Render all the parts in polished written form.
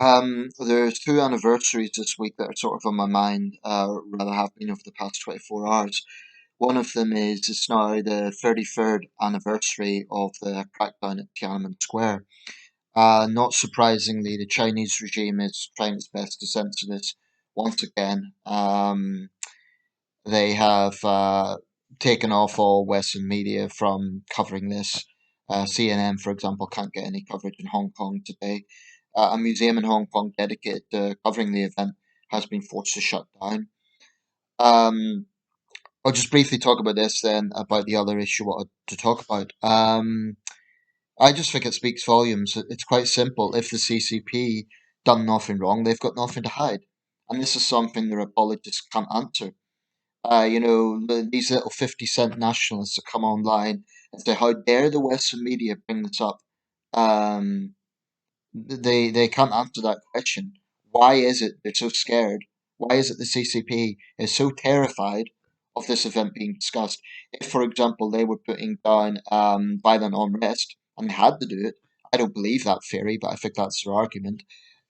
There's two anniversaries this week that are sort of on my mind, rather have been over the past 24 hours. One of them is it's now the 33rd anniversary of the crackdown at Tiananmen Square. Not surprisingly, the Chinese regime is trying its best to censor this once again. They have taken off all Western media from covering this. CNN, for example, can't get any coverage in Hong Kong today. A museum in Hong Kong dedicated to covering the event has been forced to shut down. Um, I'll just briefly talk about this then, about the other issue I wanted to talk about. I just think it speaks volumes. It's quite simple. If the CCP done nothing wrong, they've got nothing to hide. And this is something their apologists can't answer. These little 50-cent nationalists that come online and say, how dare the Western media bring this up? Um, they can't answer that question. Why is it they're so scared? Why is it the CCP is so terrified of this event being discussed? If, for example, they were putting down violent unrest and they had to do it, I don't believe that theory, but I think that's their argument.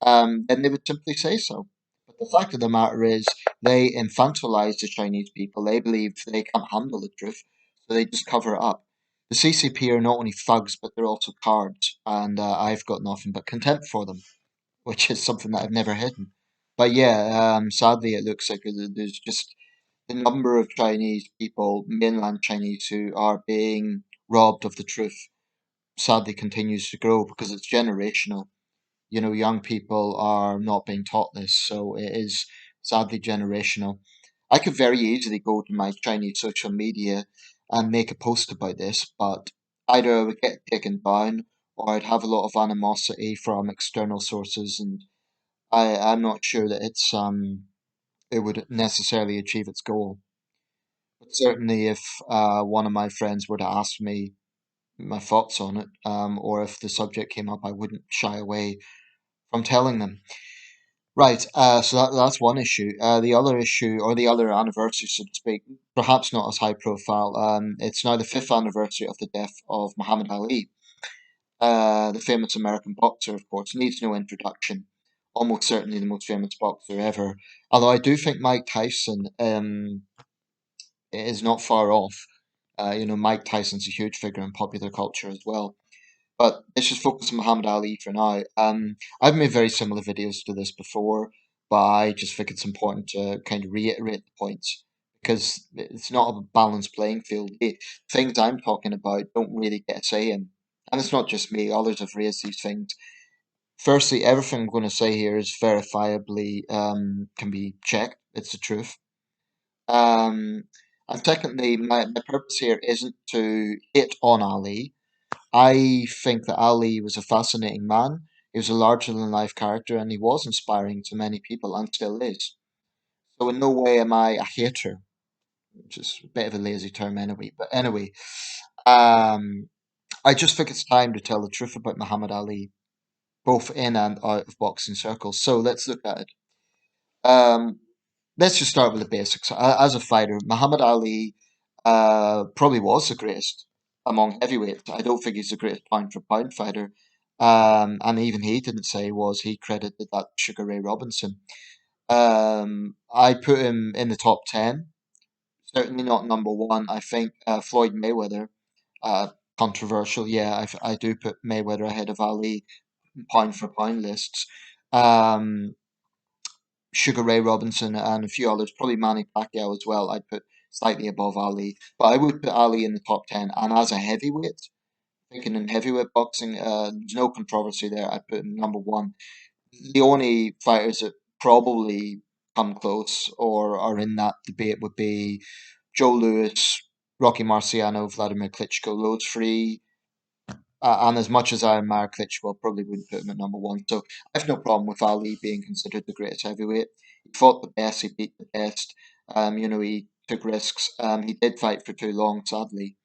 Then they would simply say so. But the fact of the matter is, they infantilize the Chinese people. They believe they can't handle the truth, so they just cover it up. The CCP are not only thugs, but they're also cards, and I've got nothing but contempt for them, which is something that I've never hidden. But yeah, sadly, it looks like there's just the number of Chinese people, mainland Chinese, who are being robbed of the truth, sadly continues to grow because it's generational. Young people are not being taught this, so it is sadly generational. I could very easily go to my Chinese social media and make a post about this, but either I would get taken down or I'd have a lot of animosity from external sources, and I'm not sure that it would necessarily achieve its goal. But certainly, if one of my friends were to ask me my thoughts on it, or if the subject came up, I wouldn't shy away from telling them. Right, so that's one issue. The other issue, or the other anniversary, so to speak, perhaps not as high profile. It's now the fifth anniversary of the death of Muhammad Ali, the famous American boxer, of course, needs no introduction. Almost certainly the most famous boxer ever. Although I do think Mike Tyson is not far off. Mike Tyson's a huge figure in popular culture as well. But let's just focus on Muhammad Ali for now. I've made very similar videos to this before, but I just think it's important to kind of reiterate the points because it's not a balanced playing field. The things I'm talking about don't really get a say in. And it's not just me, others have raised these things. Firstly, everything I'm going to say here is verifiably can be checked. It's the truth. Um, and secondly, my purpose here isn't to hit on Ali. I think that Ali was a fascinating man. He was a larger than life character and he was inspiring to many people and still is. So in no way am I a hater, which is a bit of a lazy term anyway. But anyway, um, I just think it's time to tell the truth about Muhammad Ali, both in and out of boxing circles. So let's look at it. Um, let's just start with the basics. As a fighter, Muhammad Ali probably was the greatest among heavyweights. I don't think he's the greatest pound for pound fighter. And even he didn't say he was. He credited that to Sugar Ray Robinson. I put him in the top 10. Certainly not number one. I think Floyd Mayweather, uh, controversial. Yeah, I do put Mayweather ahead of Ali pound for pound lists. Um, Sugar Ray Robinson and a few others, probably Manny Pacquiao as well. I'd put slightly above Ali, but I would put Ali in the top 10. And as a heavyweight, thinking in heavyweight boxing, there's no controversy there. I'd put him number one. The only fighters that probably come close or are in that debate would be Joe Louis, Rocky Marciano, Vladimir Klitschko. Those three, and as much as I admire Klitschko, I probably wouldn't put him at number one. So I have no problem with Ali being considered the greatest heavyweight. He fought the best, he beat the best. He took risks. He did fight for too long, sadly,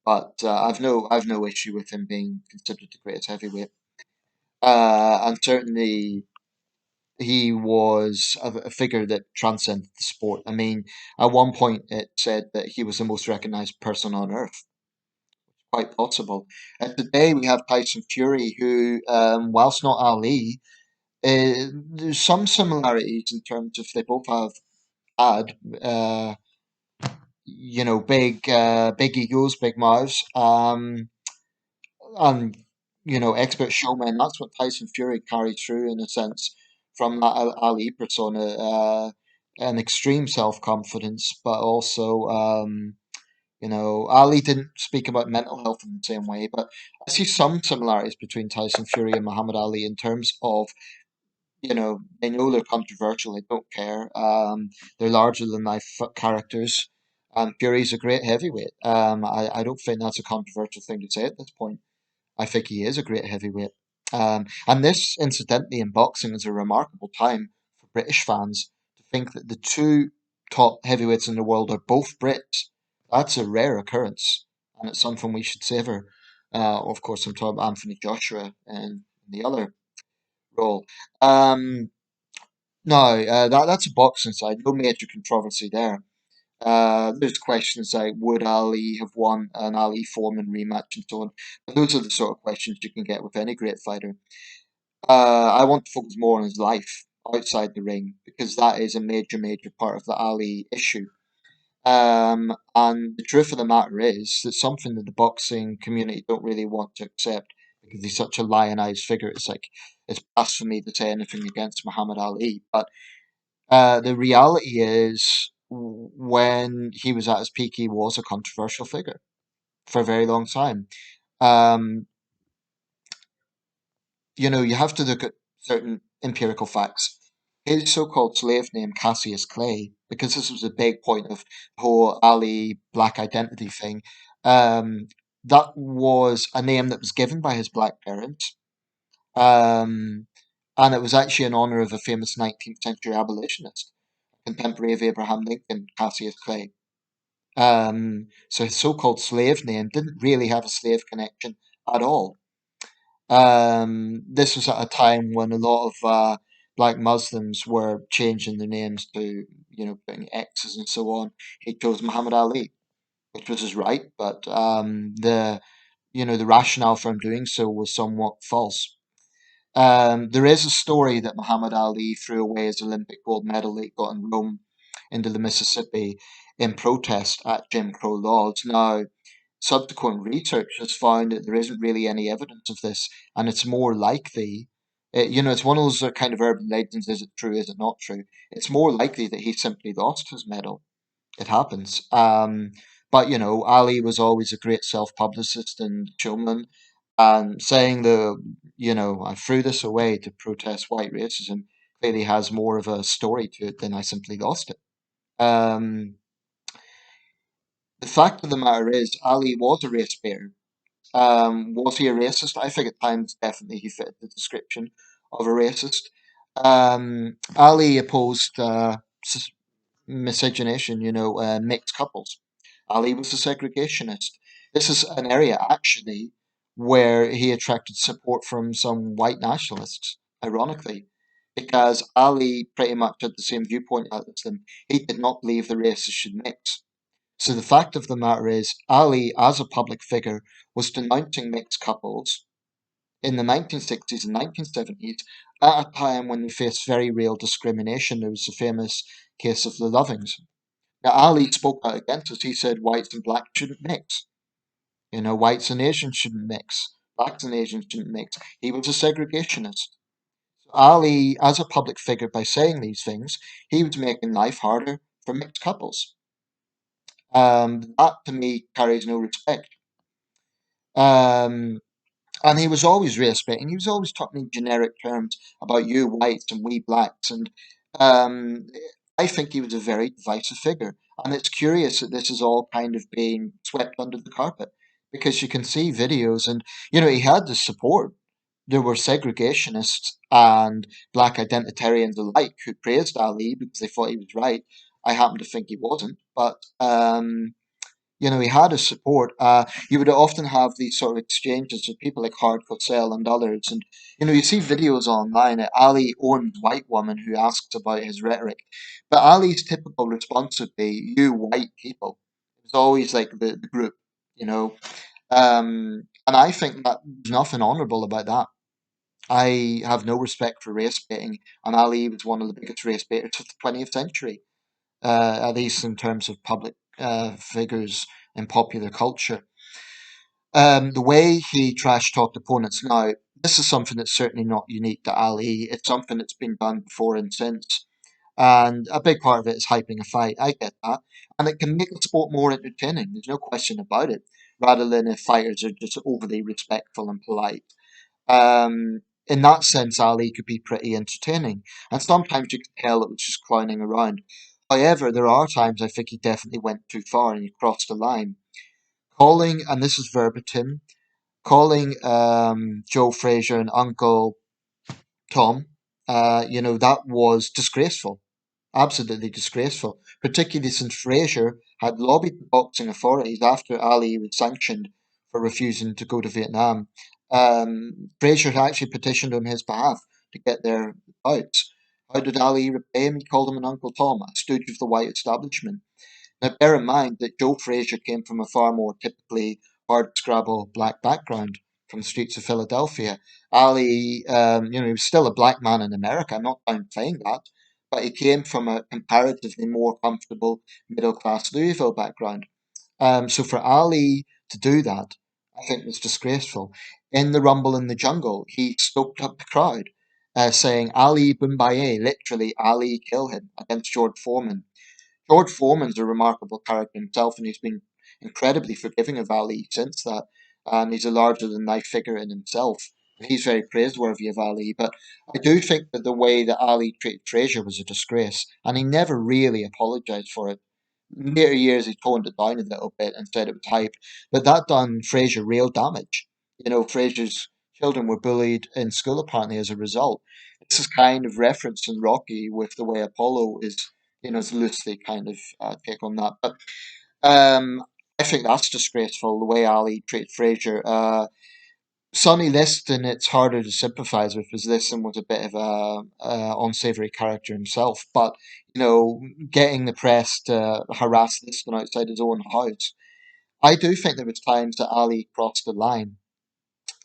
but I've no issue with him being considered the greatest heavyweight. And certainly he was a figure that transcended the sport. I mean, at one point it said that he was the most recognized person on earth. Quite possible. Today we have Tyson Fury, who, whilst not Ali, There's some similarities in terms of they both have had, big egos, big mouths, and expert showmen. That's what Tyson Fury carries through in a sense from that Ali persona, an extreme self confidence, but also Ali didn't speak about mental health in the same way, but I see some similarities between Tyson Fury and Muhammad Ali in terms of, they know they're controversial, they don't care. They're larger than life characters. Fury's a great heavyweight. I don't think that's a controversial thing to say at this point. I think he is a great heavyweight. And this, incidentally, in boxing is a remarkable time for British fans to think that the two top heavyweights in the world are both Brits. That's a rare occurrence, and it's something we should savour. Of course, I'm talking about Anthony Joshua and the other role. Um, no, that's a boxing side. No major controversy there. There's questions like would Ali have won an Ali Foreman rematch and so on. But those are the sort of questions you can get with any great fighter. I want to focus more on his life outside the ring because that is a major, major part of the Ali issue. And the truth of the matter is that something that the boxing community don't really want to accept because he's such a lionized figure. It's like it's blasphemy to say anything against Muhammad Ali, but the reality is, when he was at his peak, he was a controversial figure for a very long time. Um, you have to look at certain empirical facts. His so-called slave name, Cassius Clay, because this was a big point of the whole Ali black identity thing, um, that was a name that was given by his black parents. Um, and it was actually in honor of a famous 19th century abolitionist, contemporary of Abraham Lincoln, Cassius Clay. So his so-called slave name didn't really have a slave connection at all. This was at a time when a lot of black Muslims were changing their names to, putting X's and so on. He chose Muhammad Ali, which was his right, but the rationale for him doing so was somewhat false. There is a story that Muhammad Ali threw away his Olympic gold medal that he got in Rome into the Mississippi in protest at Jim Crow laws. Now, subsequent research has found that there isn't really any evidence of this, and it's more likely, it's one of those kind of urban legends. Is it true? Is it not true? It's more likely that he simply lost his medal. It happens. But Ali was always a great self-publicist and showman, and saying I threw this away to protest white racism clearly has more of a story to it than I simply lost it. Um, the fact of the matter is, Ali was a race baiter. Was he a racist? I think at times definitely he fit the description of a racist. Ali opposed miscegenation, mixed couples. Ali was a segregationist. This is an area actually where he attracted support from some white nationalists, ironically, because Ali pretty much had the same viewpoint as them. He did not believe the races should mix. So the fact of the matter is, Ali, as a public figure, was denouncing mixed couples in the 1960s and 1970s at a time when they faced very real discrimination. There was the famous case of the Lovings. Now, Ali spoke out against it. He said whites and blacks shouldn't mix. Whites and Asians shouldn't mix. Blacks and Asians shouldn't mix. He was a segregationist. So Ali, as a public figure, by saying these things, he was making life harder for mixed couples. That to me carries no respect. Um, and he was always race baiting. He was always talking in generic terms about you whites and we blacks. And um, I think he was a very divisive figure. And it's curious that this is all kind of being swept under the carpet because you can see videos and, he had the support. There were segregationists and black identitarians alike who praised Ali because they thought he was right. I happen to think he wasn't. But he had his support. You would often have these sort of exchanges with people like Hard Cosell and others. And, you see videos online at Ali owns white woman who asks about his rhetoric. But Ali's typical response would be, you white people. It was always like the group, you know. And I think that there's nothing honourable about that. I have no respect for race baiting, and Ali was one of the biggest race baiters of the 20th century, at least in terms of public figures in popular culture. The way he trash talked opponents now, this is something that's certainly not unique to Ali. It's something that's been done before and since. And a big part of it is hyping a fight. I get that. And it can make the sport more entertaining. There's no question about it. Rather than if fighters are just overly respectful and polite. In that sense, Ali could be pretty entertaining. And sometimes you could tell it was just clowning around. However, there are times I think he definitely went too far and he crossed the line. Calling, and this is verbatim, calling Joe Frazier and Uncle Tom, that was disgraceful. Absolutely disgraceful, particularly since Frazier had lobbied the boxing authorities after Ali was sanctioned for refusing to go to Vietnam. Frazier had actually petitioned on his behalf to get their bouts. How did Ali repay him? He called him an Uncle Tom, a stooge of the white establishment. Now, bear in mind that Joe Frazier came from a far more typically hard-scrabble black background from the streets of Philadelphia. Ali, he was still a black man in America. I'm not downplaying that, but he came from a comparatively more comfortable middle-class Louisville background. So for Ali to do that, I think was disgraceful. In the Rumble in the Jungle, he stoked up the crowd, saying Ali Bumbaye, literally Ali kill him, against George Foreman. George Foreman's a remarkable character himself, and he's been incredibly forgiving of Ali since that. And he's a larger than life figure in himself. And he's very praiseworthy of Ali. But I do think that the way that Ali treated Frazier was a disgrace, and he never really apologised for it. In later years, he toned it down a little bit and said it was hype, but that done Frazier real damage. Frazier's children were bullied in school apparently as a result. This is kind of referenced in Rocky with the way Apollo is loosely kind of take on that. But um, I think that's disgraceful, the way Ali treated Frazier. Sonny Liston, it's harder to sympathise with, as Liston was a bit of a unsavoury character himself. But, getting the press to harass Liston outside his own house, I do think there was times that Ali crossed the line.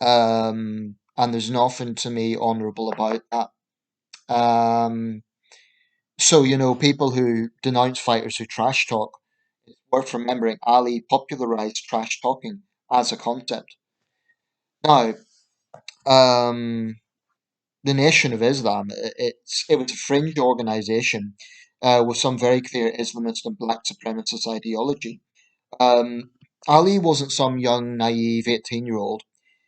And there's nothing to me honourable about that. Um, So, people who denounce fighters who trash talk, it's worth remembering Ali popularized trash talking as a concept. Now, um, the Nation of Islam, it was a fringe organization with some very clear Islamist and black supremacist ideology. Um, Ali wasn't some young, naive 18-year-old.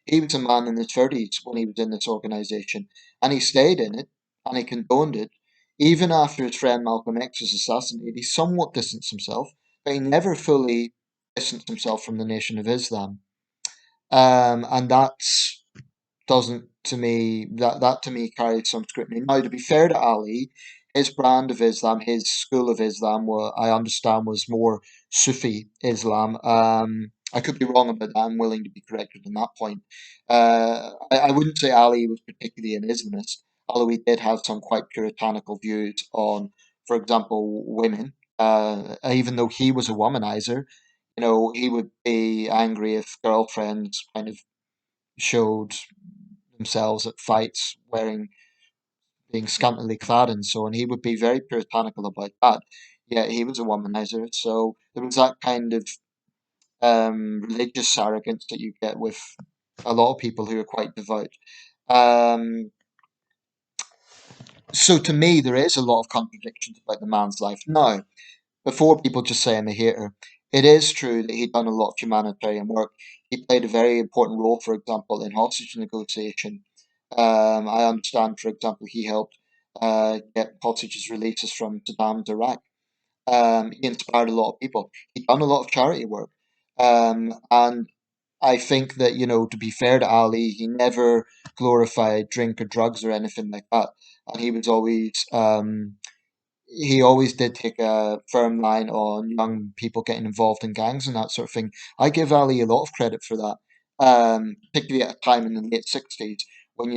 He was a man in his 30s when he was in this organization, and he stayed in it, and he condoned it. Even after his friend Malcolm X was assassinated, he somewhat distanced himself, but he never fully distanced himself from the Nation of Islam. And that's doesn't to me that to me carries some scrutiny. Now, to be fair to Ali, his brand of Islam, his school of Islam, I understand was more Sufi Islam. I could be wrong about that. I'm willing to be corrected on that point. I wouldn't say Ali was particularly an Islamist, although he did have some quite puritanical views on, for example, women. Even though he was a womanizer, he would be angry if girlfriends kind of showed themselves at fights wearing being scantily clad and so on. He would be very puritanical about that. Yeah, he was a womanizer, so there was that kind of religious arrogance that you get with a lot of people who are quite devout. Um, so to me, there is a lot of contradictions about the man's life. Now, before people just say I'm a hater, it is true that he'd done a lot of humanitarian work. He played a very important role, for example, in hostage negotiation. I understand, for example, he helped get hostages releases from Saddam's Iraq. He inspired a lot of people. He'd done a lot of charity work. And I think that, to be fair to Ali, he never glorified drink or drugs or anything like that. And he always did take a firm line on young people getting involved in gangs and that sort of thing. I give Ali a lot of credit for that, particularly at a time in the late 60s when,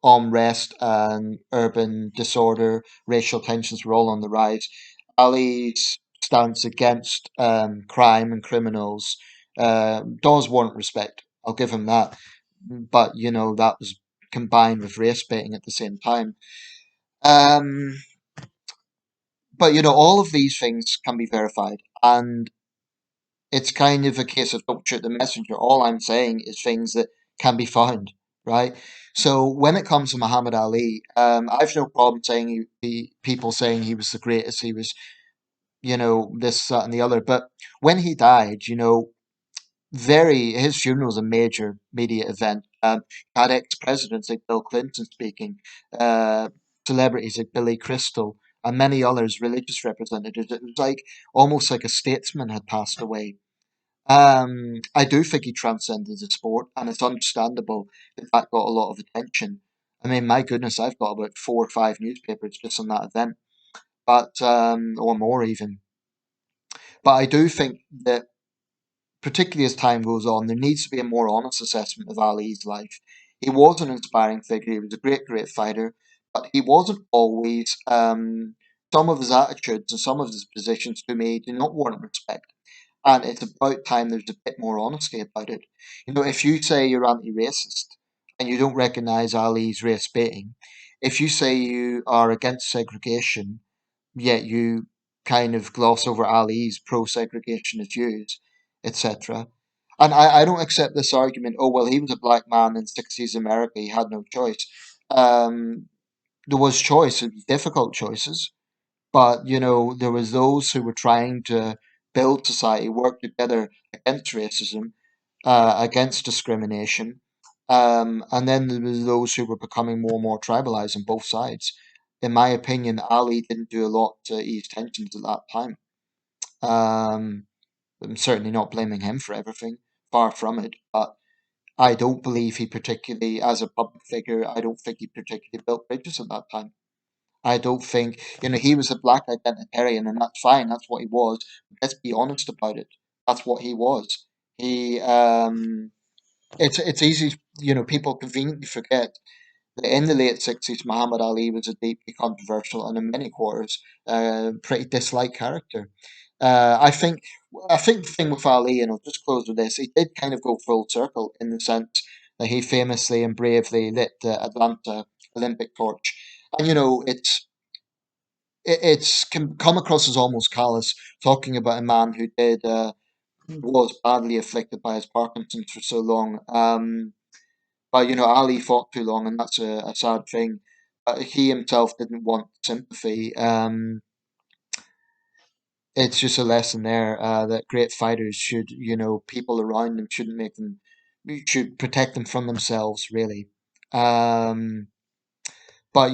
unrest and urban disorder, racial tensions were all on the rise. Ali's stance against crime and criminals does warrant respect. I'll give him that. But, that was combined with race baiting at the same time. Um, but all of these things can be verified, and it's kind of a case of don't shoot the messenger. All I'm saying is things that can be found, right? So when it comes to Muhammad Ali, I've no problem saying people saying he was the greatest, he was, this, that, and the other. But when he died, his funeral was a major media event. Had ex-presidents like Bill Clinton speaking, uh, celebrities like Billy Crystal, and many others, religious representatives. It was like almost like a statesman had passed away. I do think he transcended the sport, and it's understandable that that got a lot of attention. I mean, my goodness, I've got about 4 or 5 newspapers just on that event, but or more even. But I do think that, particularly as time goes on, there needs to be a more honest assessment of Ali's life. He was an inspiring figure. He was a great, great fighter, but he wasn't always. Some of his attitudes and some of his positions to me do not warrant respect. And it's about time there's a bit more honesty about it. If you say you're anti-racist and you don't recognise Ali's race baiting, if you say you are against segregation, yet you kind of gloss over Ali's pro-segregationist views, etc. And I don't accept this argument, oh, well, he was a black man in 60s America, he had no choice. Um, there was choice, it was difficult choices, but there was those who were trying to build society, work together against racism, against discrimination, and then there was those who were becoming more and more tribalized on both sides. In my opinion, Ali didn't do a lot to ease tensions at that time. Um, I'm certainly not blaming him for everything, far from it. But I don't believe he particularly, as a public figure, I don't think he particularly built bridges at that time. I don't think, he was a black identitarian, and that's fine. That's what he was. Let's be honest about it. That's what he was. He, it's easy, people conveniently forget that in the late 60s, Muhammad Ali was a deeply controversial and in many quarters, pretty disliked character. I think I think the thing with Ali, and I'll just close with this, he did kind of go full circle in the sense that he famously and bravely lit the Atlanta Olympic torch. And it's can come across as almost callous talking about a man who did was badly afflicted by his Parkinson's for so long. But Ali fought too long, and that's a sad thing. He himself didn't want sympathy. It's just a lesson there that great fighters should, people around them shouldn't make them, should protect them from themselves, really. Um, but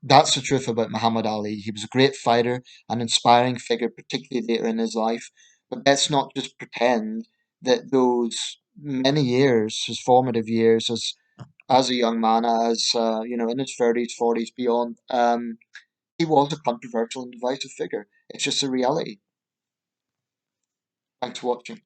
that's the truth about Muhammad Ali. He was a great fighter, an inspiring figure, particularly later in his life. But let's not just pretend that those many years, his formative years as a young man, as in his 30s, 40s, beyond, he was a controversial and divisive figure. It's just a reality. Thanks for watching.